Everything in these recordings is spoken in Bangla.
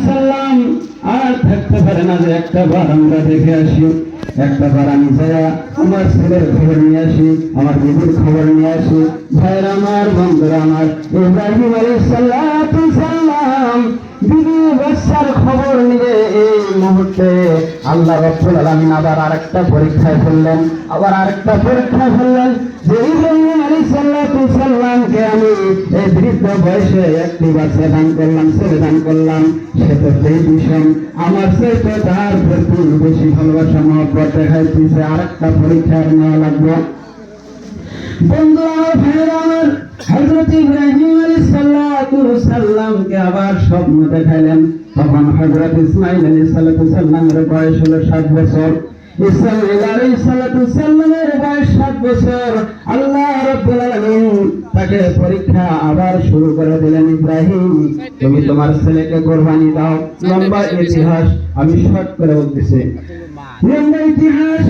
সাল্লাম আর থাকতে পারে না যে একটা বার আমরা দেখে আসি, একটা বার আমি যারা আমার ছেলের খবর নিয়ে আসি, আমার বিবির খবর নিয়ে আসি। ভাইরা আমার, বন্ধুরা আমার, ইব্রাহিম আলাইহিস সালাম বিবি বাচ্চার খবর নিয়ে এই মুহূর্তে আল্লাহ রাব্বুল আলামিন আবার আরেকটা পরীক্ষায় ফেললেন, আবার আরেকটা পরীক্ষায় ফেললেন যে ইব্রাহিম আলাইহিস সালামকে আমি এই বৃদ্ধ বয়সে একটি বাচ্চা দান করলাম, ছেলে দান করলাম, সে তো সেই বিষয় আমার চাইতে তার প্রতি বেশি ভালোবাসা মহব্বত দেখাইতেছে, আরেকটা পরীক্ষা নেওয়া লাগবে। বন্ধু আমার, ভাইরা আমার, হযরত ইব্রাহিম আলাইহিস সালামকে আবার স্বপ্ন দেখাইলেন। তখন হযরত ইসমাঈল আলাইহিস সালামের বয়স হলো 7 বছর। ইসমাঈল আলাইহিস সালামের বয়স 7 বছর। আল্লাহ রাব্বুল আলামিন তাকে পরীক্ষা আবার শুরু করে দিলেন। ইব্রাহিম, তুমি তোমার ছেলেকে কুরবানি দাও। লম্বা ইতিহাস, আমি শর্ট করে বলতেছি। লম্বা ইতিহাস।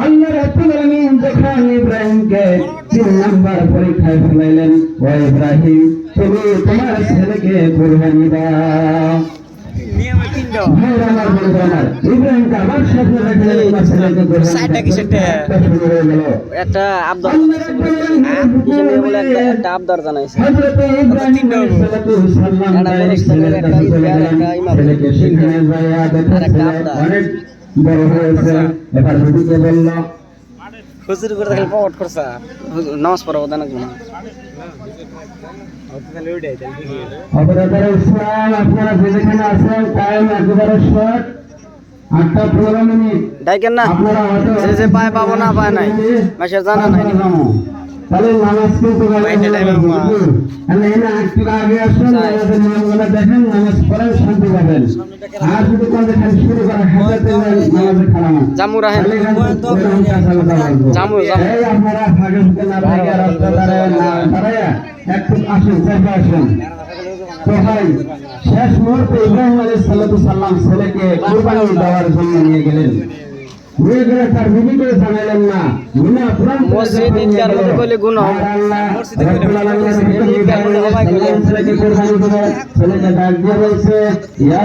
আল্লাহ রাব্বুল আলামিন যখন ইব্রাহিমকে 3 নাম্বার পরীক্ষায় ফেলাইলেন, ও ইব্রাহিম, তুমি তোমার ছেলেকে কুরবানি দাও। আমার বলবো না, ইব্রাহিমকে আবার স্বপ্ন দেখালেন তোমার ছেলেকে কুরবানি দাও। শুরু হয়ে গেল একটা আবদার, একটা আবদার জানাইছে। হযরত ইব্রাহিম আলাইহিস সালাম ছেলেকে সেখানে যাইয়া দেখে অনেক বড় হয়েছে। এবার নবীকে বলল, হুজুর করে দেখলে পাওয়াট করছে, নামাজ পড়াবো দেন না। ইসলাম, আপনারা যেখানে আছেন টাইম একেবারে শর্ট, 8টা 15 মিনিট। ডাইকেন না, যে পায় পাবো না পায় নাই, মাসের জানা নাই। তাহলে নামাজ কিন্তু আগে আসুন, নামাজের নিয়মগুলো দেখেন, নামাজ পড়েন, শান্তি পাবেন। আর যদি কোনো খালি শুরু করা হাতে নামাজে খারাপ জামু রাহেন, জামু এই আপনারা ফাঁকে ফুঁকে না থাকে রাস্তা দাঁড়ায় না দাঁড়ায় একটু আসুন, চেপে আসুন। তো ভাই, শেষ মুহূর্তে ইব্রাহিম আলাইহিস সালাম ছেলেকে কুরবানি দেওয়ার জন্য নিয়ে গেলেন। নিয়ে গেলে তার বিবিকে জানালেন না, গুনাহ পুরান মসজিদ ঈদগার মধ্যে কইলে গুনাহ হবে। ছেলেকে কুরবানি দেবে, ছেলেকে ডাক দিয়ে বলছে, ইয়া